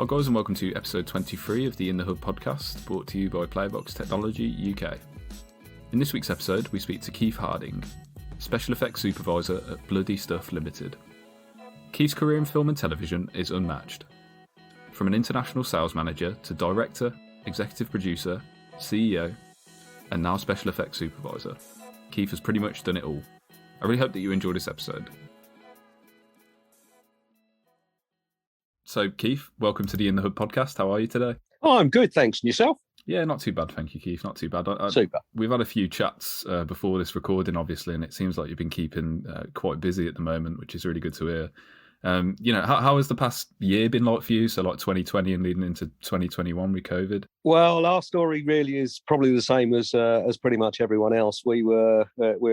Hi guys, and welcome to episode 23 of the In the Hub podcast, brought to you by Playbox Technology UK. In this week's episode, we speak to Keith Harding, Special Effects Supervisor at Bloody Stuff Ltd. Keith's career in film and television is unmatched. From an international sales manager to director, executive producer, CEO, and now Special Effects Supervisor, Keith has pretty much done it all. I really hope that you enjoy this episode. So, Keith, welcome to the In the Hub podcast. How are you today? Oh, I'm good, thanks. And yourself? Yeah, not too bad, thank you, Keith. Not too bad. Super. We've had a few chats before this recording, obviously, and it seems like you've been keeping quite busy at the moment, which is really good to hear. How has the past year been like for you? So, like 2020 and leading into 2021 with COVID. Well, our story really is probably the same as pretty much everyone else. We were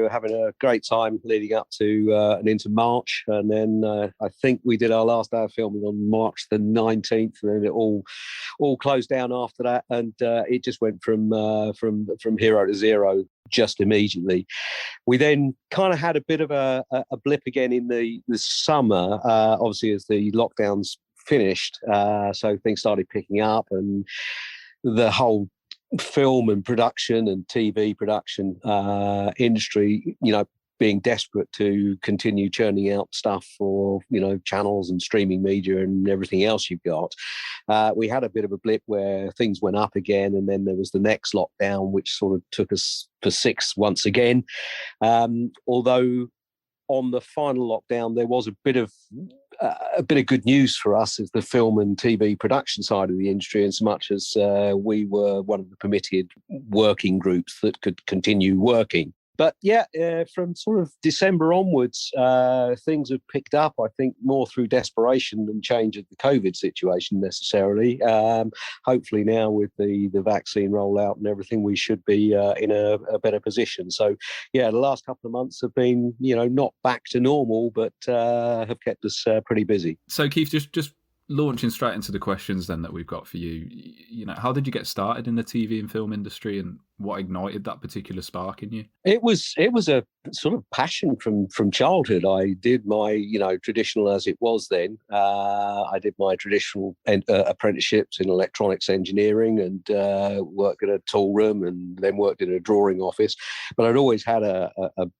having a great time leading up to and into March, and then I think we did our last day of filming on March the 19th, and then it all closed down after that, and it just went from hero to zero just immediately. We then kind of had a bit of a blip again in the summer, obviously as the lockdowns finished, so things started picking up, and the whole film and production and TV production industry, being desperate to continue churning out stuff for, channels and streaming media and everything else you've got. We had a bit of a blip where things went up again, and then there was the next lockdown, which sort of took us for six once again. Although on the final lockdown, there was a bit of good news for us as the film and TV production side of the industry, in so much as we were one of the permitted working groups that could continue working. But yeah, from sort of December onwards, things have picked up, I think, more through desperation than change of the COVID situation necessarily. Hopefully now with the vaccine rollout and everything, we should be in a better position. So yeah, the last couple of months have been, not back to normal, but have kept us pretty busy. So Keith, just launching straight into the questions then that we've got for you, how did you get started in the TV and film industry, and what ignited that particular spark in you? It was a sort of passion from childhood. I did my, traditional, as it was then. I did my traditional apprenticeships in electronics engineering, and worked at a tool room, and then worked in a drawing office. But I'd always had a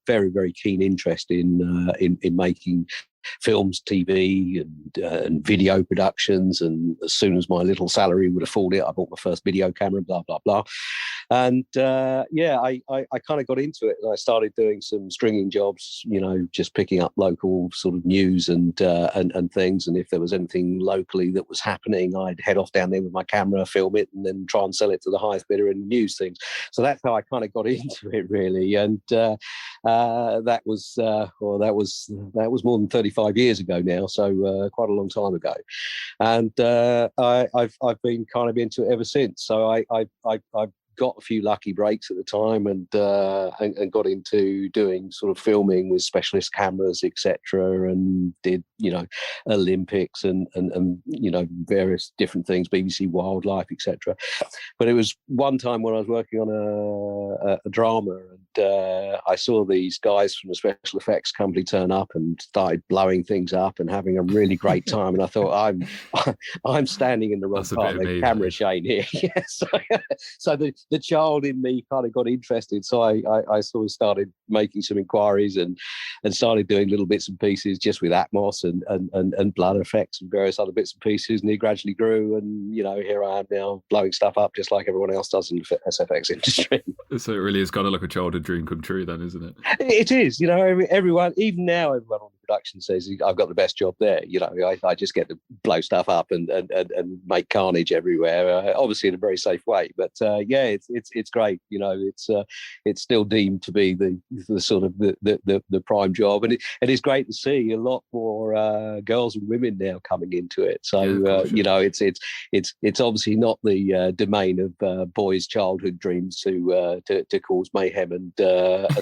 very, very keen interest in making films, TV, and video productions. And as soon as my little salary would afford it, I bought my first video camera, blah, blah, blah. And I kind of got into it, and I started doing some stringing jobs, just picking up local sort of news and things. And if there was anything locally that was happening, I'd head off down there with my camera, film it, and then try and sell it to the highest bidder in the news things. So that's how I kind of got into it, really. And that was more than 35 years ago now, so quite a long time ago. And I've been kind of into it ever since. So I got a few lucky breaks at the time, and got into doing sort of filming with specialist cameras, etc., and did Olympics and various different things, BBC Wildlife, etc. But it was one time when I was working on a drama, and I saw these guys from a special effects company turn up and started blowing things up and having a really great time, and I thought, I'm standing in the wrong part of the camera chain here. Yes. So the child in me kind of got interested. So I sort of started making some inquiries and started doing little bits and pieces just with Atmos and blood effects and various other bits and pieces. And it gradually grew. And, here I am now blowing stuff up just like everyone else does in the SFX industry. So it really is kind of like a childhood dream come true then, isn't it? It is. Everyone, even now, everyone on the production says I've got the best job there. I just get to blow stuff up and make carnage everywhere, obviously in a very safe way. But it's great. It's still deemed to be the sort of the prime job, and it is great to see a lot more girls and women now coming into it. So it's obviously not the domain of boys' childhood dreams to cause mayhem and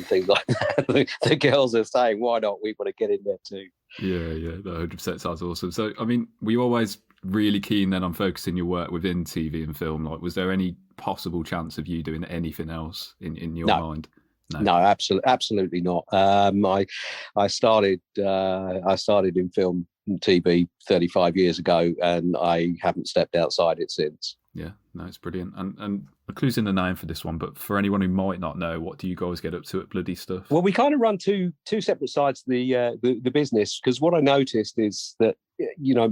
things like that. The girls are saying, why not? We want to get in there too. Yeah, 100% sounds awesome. So, were you always really keen then on focusing your work within TV and film? Like, was there any possible chance of you doing anything else in your mind? No, absolutely not. I started in film and TV 35 years ago, and I haven't stepped outside it since. Yeah, no, it's brilliant. And the clue's in the name for this one, but for anyone who might not know, what do you guys get up to at Bloody Stuff? Well, we kind of run two separate sides of the business, because what I noticed is that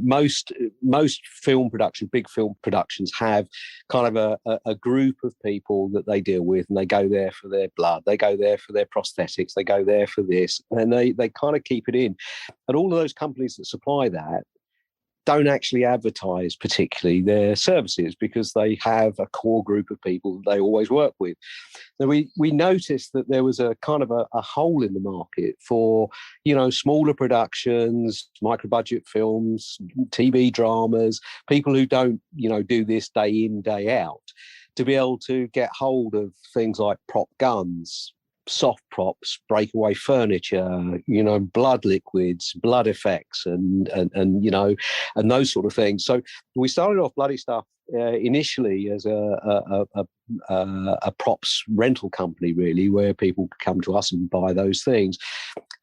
most big film productions have kind of a group of people that they deal with, and they go there for their blood, they go there for their prosthetics, they go there for this, and they kind of keep it in. And all of those companies that supply that don't actually advertise particularly their services, because they have a core group of people that they always work with. So we noticed that there was a kind of a hole in the market for, smaller productions, micro budget films, TV dramas, people who don't, do this day in, day out, to be able to get hold of things like prop guns, soft props, breakaway furniture, blood liquids, blood effects, and those sort of things. So we started off Bloody Stuff initially as a props rental company, really, where people could come to us and buy those things.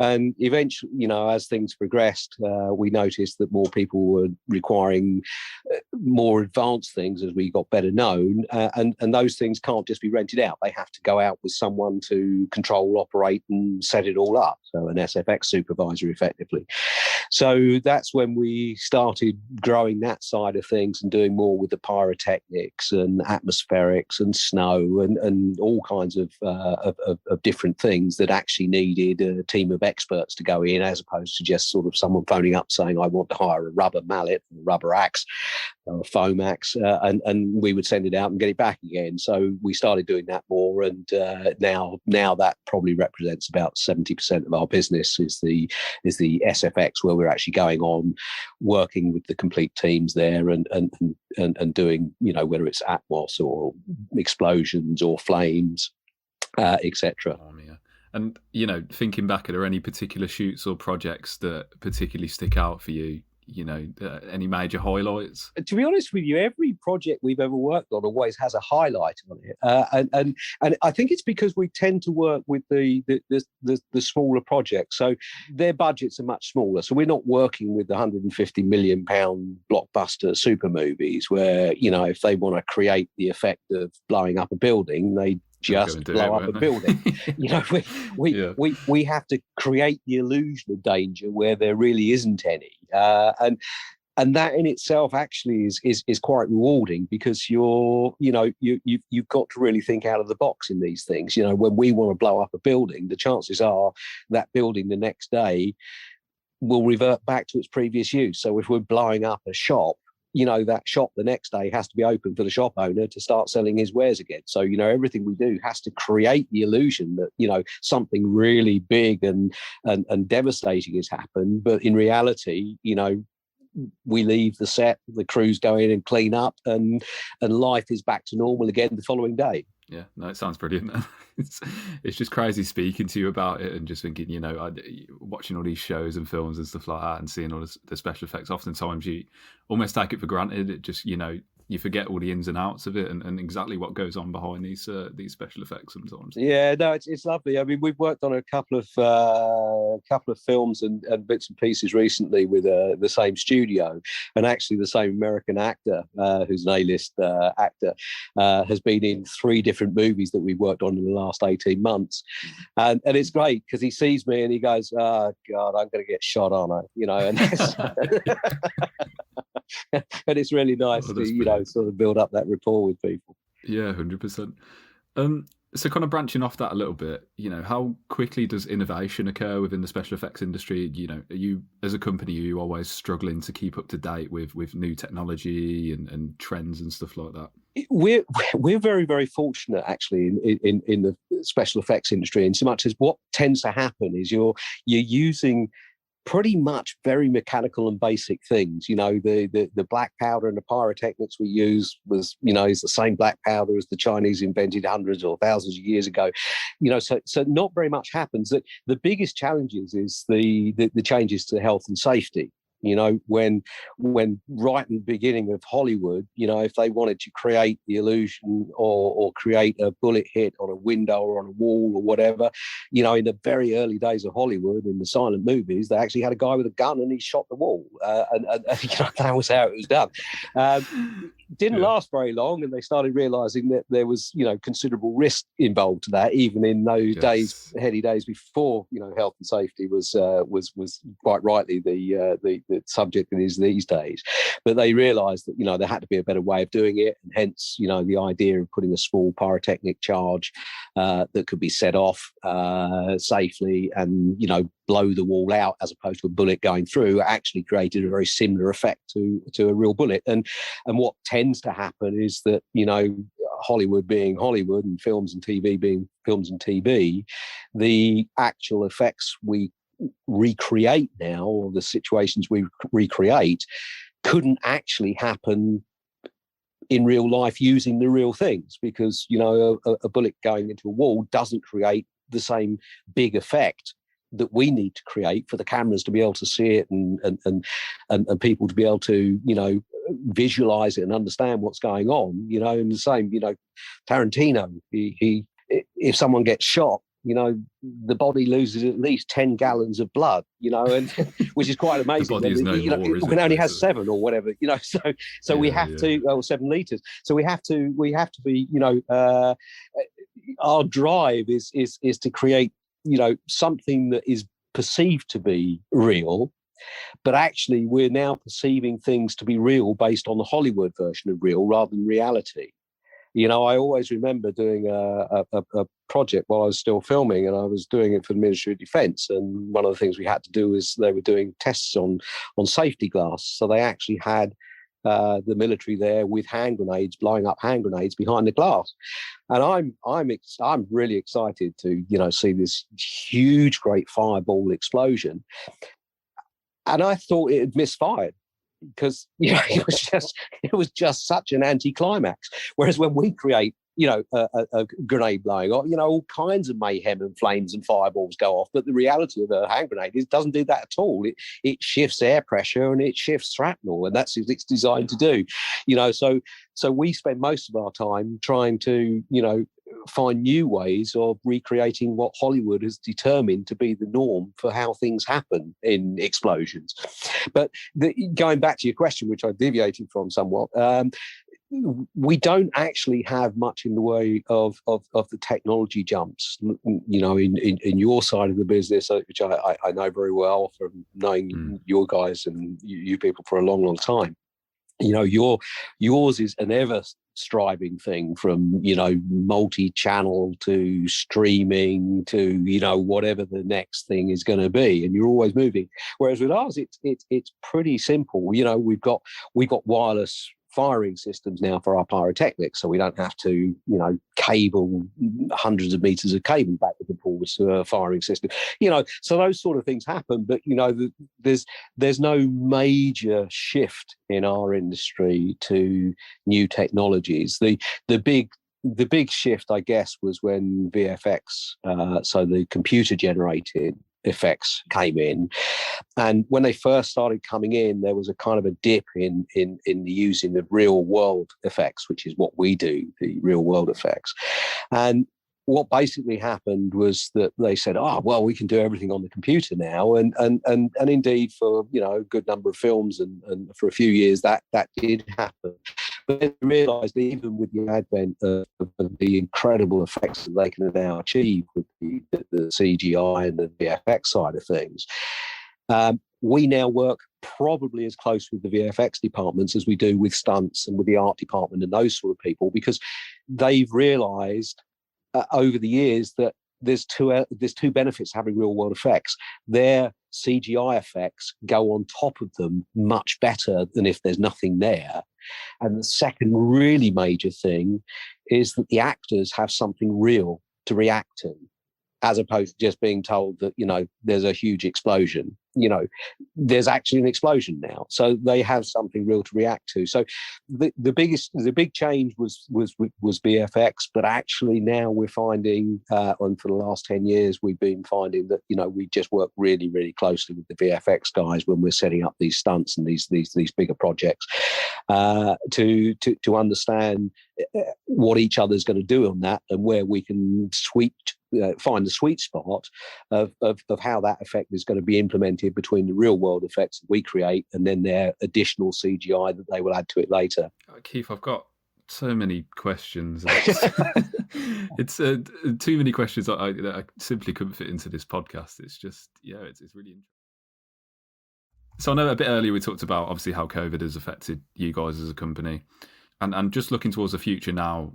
And eventually, as things progressed, we noticed that more people were requiring more advanced things as we got better known. And those things can't just be rented out. They have to go out with someone to control, operate, and set it all up. So an SFX Supervisor, effectively. So that's when we started growing that side of things and doing more with the pyrotechnics and atmospherics and snow and all kinds of different things that actually needed a team of experts to go in, as opposed to just sort of someone phoning up saying, I want to hire a rubber mallet, a rubber axe, or a foam axe, and we would send it out and get it back again. So we started doing that more, and now that probably represents about 70% of our business is the SFX, where we're actually going on working with the complete teams there and doing, whether it's Atmos or explosions or flames, etc. And, thinking back, are there any particular shoots or projects that particularly stick out for you? Any major highlights? To be honest with you, every project we've ever worked on always has a highlight on it, and I think it's because we tend to work with the smaller projects, so their budgets are much smaller. So we're not working with the £150 million blockbuster super movies where if they want to create the effect of blowing up a building, they just blow up a building. We have to create the illusion of danger where there really isn't any, and that in itself actually is quite rewarding, because you've got to really think out of the box in these things. When we want to blow up a building, the chances are that building the next day will revert back to its previous use. So if we're blowing up a shop, that shop the next day has to be open for the shop owner to start selling his wares again. So, everything we do has to create the illusion that, something really big and devastating has happened. But in reality, we leave the set, the crews go in and clean up, and life is back to normal again the following day. Yeah, no, it sounds brilliant. It's just crazy speaking to you about it and just thinking, watching all these shows and films and stuff like that and seeing all the special effects. Oftentimes you almost take it for granted. It just, you forget all the ins and outs of it and exactly what goes on behind these special effects sometimes. Yeah, no, it's lovely. I mean, we've worked on a couple of films and bits and pieces recently with the same studio, and actually the same American actor, who's an A-list actor, has been in 3 different movies that we've worked on in the last 18 months. And it's great because he sees me and he goes, oh, God, I'm going to get shot on, and and it's really nice to, sort of build up that rapport with people. Yeah, 100%. So kind of branching off that a little bit, how quickly does innovation occur within the special effects industry? Are you, as a company, are you always struggling to keep up to date with new technology and trends and stuff like that? We're very, very fortunate, actually, in the special effects industry, in so much as what tends to happen is you're using pretty much very mechanical and basic things. The black powder and the pyrotechnics we use is the same black powder as the Chinese invented hundreds or thousands of years ago. So not very much happens. The biggest challenges is the changes to health and safety. When right in the beginning of Hollywood, if they wanted to create the illusion or create a bullet hit on a window or on a wall or whatever, in the very early days of Hollywood, in the silent movies, they actually had a guy with a gun and he shot the wall. And that was how it was done. Didn't last very long, and they started realizing that there was, considerable risk involved to that, even in those heady days before, health and safety was quite rightly the subject it is these days. But they realized that, there had to be a better way of doing it, and hence, the idea of putting a small pyrotechnic charge that could be set off safely and, blow the wall out as opposed to a bullet going through actually created a very similar effect to a real bullet. And what tends to happen is that, Hollywood being Hollywood and films and TV being films and TV, the actual effects we recreate now, or the situations we recreate, couldn't actually happen in real life using the real things, because, a bullet going into a wall doesn't create the same big effect that we need to create for the cameras to be able to see it and people to be able to, visualize it and understand what's going on, and the same, Tarantino, he if someone gets shot, the body loses at least 10 gallons of blood, and which is quite amazing. The body is no more, it can only have 7 or whatever, so we have to 7 liters. So we have to be, our drive is to create, something that is perceived to be real, but actually we're now perceiving things to be real based on the Hollywood version of real rather than reality. I always remember doing a project while I was still filming, and I was doing it for the Ministry of Defence. And one of the things we had to do is they were doing tests on safety glass. So they actually had the military there with hand grenades, blowing up hand grenades behind the glass. And I'm really excited to see this huge, great fireball explosion. And I thought it had misfired, because it was just such an anticlimax. Whereas when we create a grenade blowing off, all kinds of mayhem and flames and fireballs go off. But the reality of a hand grenade is it doesn't do that at all. It shifts air pressure and it shifts shrapnel, and that's what it's designed to do. So we spend most of our time trying to find new ways of recreating what Hollywood has determined to be the norm for how things happen in explosions. But going back to your question, which I deviated from somewhat, we don't actually have much in the way of the technology jumps, in your side of the business, which I know very well from knowing your guys and you people for a long, long time. Yours is an ever striving thing, from multi-channel to streaming to whatever the next thing is going to be, and you're always moving. Whereas with ours, it's pretty simple. We've got wireless firing systems now for our pyrotechnics, so we don't have to cable hundreds of meters of cable back with the forwards to a firing system. So those sort of things happen, but there's no major shift in our industry to new technologies. The big shift, I guess, was when VFX, so the computer generated effects, came in. And when they first started coming in, there was a kind of a dip in the using of real world effects, which is what we do, the real world effects. And what basically happened was that they said, we can do everything on the computer now. And indeed, for a good number of films and for a few years that did happen. But they realised that even with the advent of the incredible effects that they can now achieve with the CGI and the VFX side of things, we now work probably as close with the VFX departments as we do with stunts and with the art department and those sort of people, because they've realised over the years that there's two benefits to having real world effects. Their CGI effects go on top of them much better than if there's nothing there. And the second really major thing is that the actors have something real to react to, as opposed to just being told that, there's a huge explosion. there's actually an explosion now. So they have something real to react to. So the big change was VFX, but actually now we're finding, and for the last 10 years, we've been finding that, we just work really, really closely with the VFX guys when we're setting up these stunts and these bigger projects, to understand what each other's going to do on that and where we can find the sweet spot of how that effect is going to be implemented between the real world effects that we create and then their additional CGI that they will add to it later. Keith, I've got so many questions. It's too many questions that I simply couldn't fit into this podcast. It's just, it's really interesting. So I know a bit earlier we talked about obviously how COVID has affected you guys as a company, and just looking towards the future now,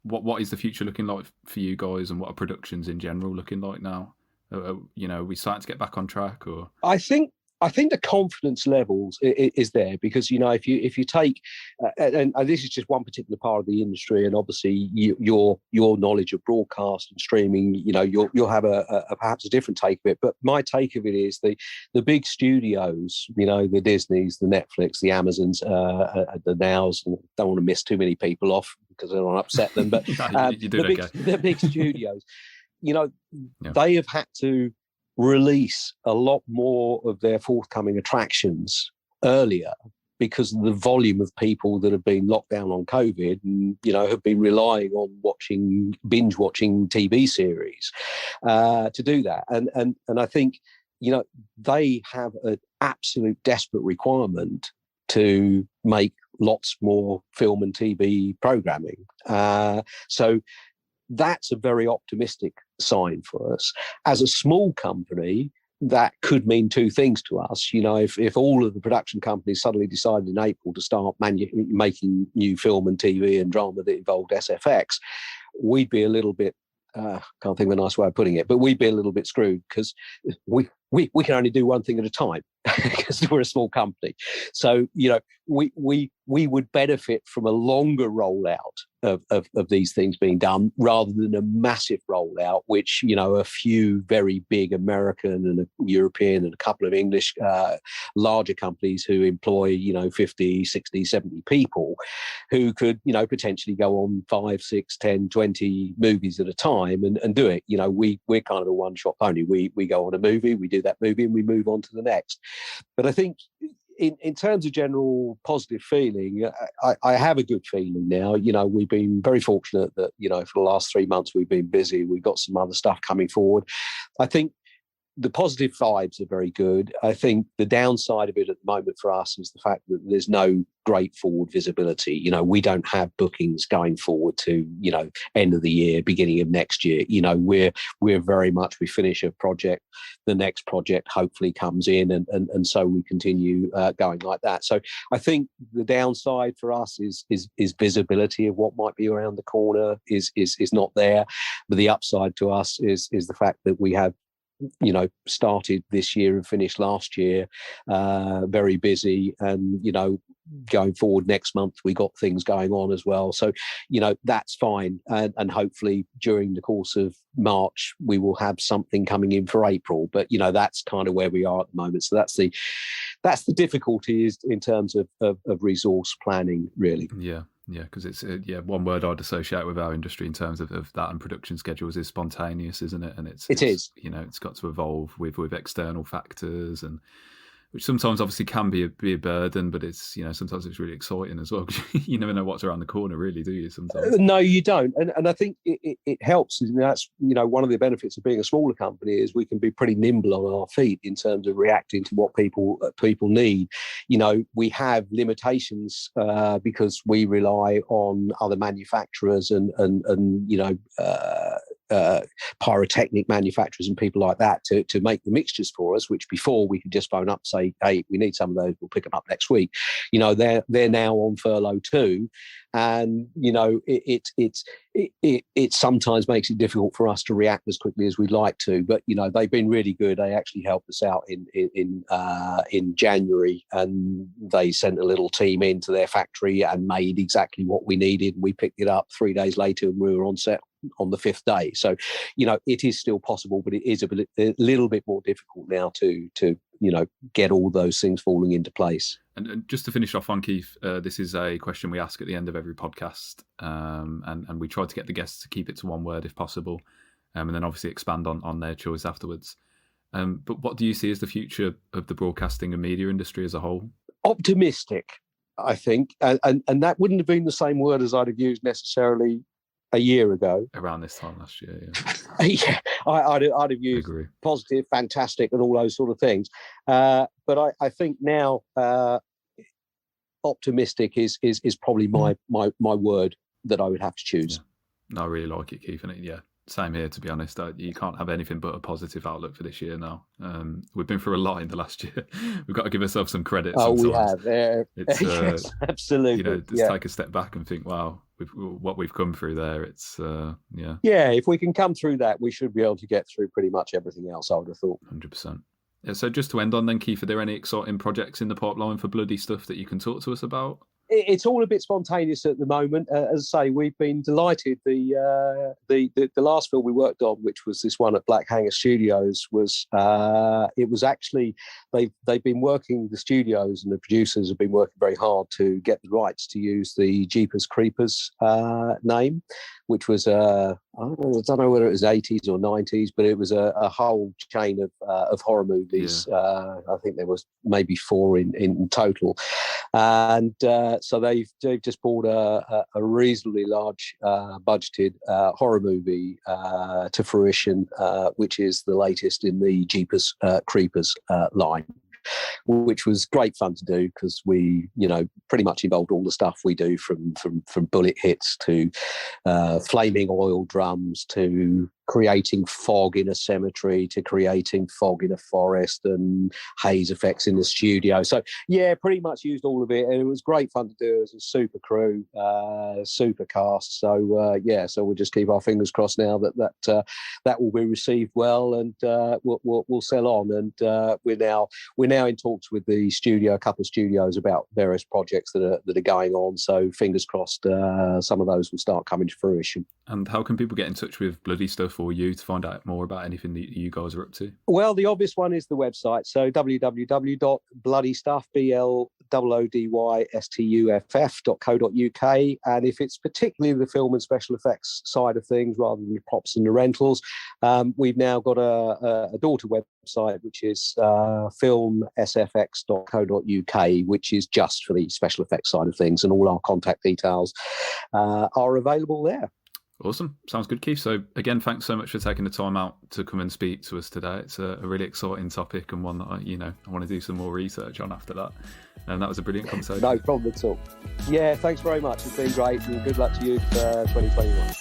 what is the future looking like for you guys, and what are productions in general looking like now? Are we starting to get back on track, or? I think the confidence levels is there because, if you take, and this is just one particular part of the industry, and obviously your knowledge of broadcast and streaming, you'll have perhaps a different take of it. But my take of it is the big studios, the Disneys, the Netflix, the Amazons, the Nows, and don't want to miss too many people off because I don't want to upset them. But the big studios, they have had to release a lot more of their forthcoming attractions earlier because of the volume of people that have been locked down on COVID and, have been relying on binge watching TV series to do that. And I think, they have an absolute desperate requirement to make lots more film and TV programming. So that's a very optimistic sign for us. As a small company, that could mean two things to us. If all of the production companies suddenly decided in April to start making new film and TV and drama that involved SFX, we'd be a little bit, can't think of a nice way of putting it, but we'd be a little bit screwed because we can only do one thing at a time because we're a small company. So, we would benefit from a longer rollout of these things being done rather than a massive rollout, which, a few very big American and a European and a couple of English larger companies who employ, 50, 60, 70 people who could, potentially go on 5, 6, 10, 20 movies at a time and do it. We're kind of a one-shot pony. We go on a movie, we do that movie and we move on to the next. But I think in terms of general positive feeling, I have a good feeling now. We've been very fortunate that, for the last 3 months we've been busy. We've got some other stuff coming forward. I think the positive vibes are very good. I think the downside of it at the moment for us is the fact that there's no great forward visibility. We don't have bookings going forward to, end of the year, beginning of next year. We're very much, we finish a project, the next project hopefully comes in and so we continue going like that. So I think the downside for us is visibility of what might be around the corner is not there. But the upside to us is the fact that we have started this year and finished last year very busy, and going forward next month we got things going on as well, so that's fine, and hopefully during the course of March we will have something coming in for April, but that's kind of where we are at the moment. So that's the difficulty is in terms of resource planning, really. Yeah, because it's one word I'd associate with our industry in terms of that and production schedules is spontaneous, isn't it? And it is. It's got to evolve with external factors, and which sometimes obviously can be a burden, but it's sometimes it's really exciting as well because you never know what's around the corner, really, do you? Sometimes no, you don't, and I think it helps. That's one of the benefits of being a smaller company is we can be pretty nimble on our feet in terms of reacting to what people need. We have limitations because we rely on other manufacturers and pyrotechnic manufacturers and people like that to make the mixtures for us, which before we could just phone up, say, hey, we need some of those, we'll pick them up next week. They're now on furlough too, and it sometimes makes it difficult for us to react as quickly as we'd like to. But they've been really good. They actually helped us out in January, and they sent a little team into their factory and made exactly what we needed. We picked it up 3 days later, and we were on set on the 5th day. So it is still possible, but it is a little bit more difficult now to get all those things falling into place. And just to finish off on Keith, this is a question we ask at the end of every podcast, and we try to get the guests to keep it to one word if possible, and then obviously expand on their choice afterwards. But what do you see as the future of the broadcasting and media industry as a whole? Optimistic, I think, and that wouldn't have been the same word as I'd have used necessarily a year ago. Around this time last year, yeah. Yeah, I'd have used positive, fantastic, and all those sort of things. But I think now optimistic is probably my word that I would have to choose. Yeah. No, I really like it, Keith. And yeah, same here, to be honest. You can't have anything but a positive outlook for this year now. We've been through a lot in the last year. We've got to give ourselves some credit. Oh, sometimes. We have. It's, yes, absolutely. Just take a step back and think, wow, what we've come through there. It's, Yeah, if we can come through that, we should be able to get through pretty much everything else, I would have thought. 100%. Yeah, so just to end on then, Keith, are there any exciting projects in the pipeline for Bloody Stuff that you can talk to us about? It's all a bit spontaneous at the moment. As I say, we've been delighted. The last film we worked on, which was this one at Black Hanger Studios, was actually they've been working, the studios and the producers have been working very hard to get the rights to use the Jeepers Creepers name, which was I don't know whether it was 80s or 90s, but it was a whole chain of horror movies. Yeah. I think there was maybe 4 in total, and so they've just brought a reasonably large budgeted horror movie to fruition, which is the latest in the Jeepers Creepers line, which was great fun to do because we, pretty much involved all the stuff we do from bullet hits to flaming oil drums to creating fog in a cemetery to creating fog in a forest and haze effects in the studio. So yeah, pretty much used all of it, and it was great fun to do as a super crew, super cast. So so we'll just keep our fingers crossed now that will be received well, and we'll sell on. And we're now in talks with the studio, a couple of studios, about various projects that are going on. So fingers crossed, some of those will start coming to fruition. And how can people get in touch with Bloody Stuff or you to find out more about anything that you guys are up to? Well, the obvious one is the website. So www.bloodystuff.co.uk. And if it's particularly the film and special effects side of things rather than the props and the rentals, we've now got a daughter website, which is filmsfx.co.uk, which is just for the special effects side of things, and all our contact details are available there. Awesome. Sounds good, Keith. So again, thanks so much for taking the time out to come and speak to us today. It's a really exciting topic, and one that I want to do some more research on after that. And that was a brilliant conversation. No problem at all. Yeah, thanks very much. It's been great, and good luck to you for 2021.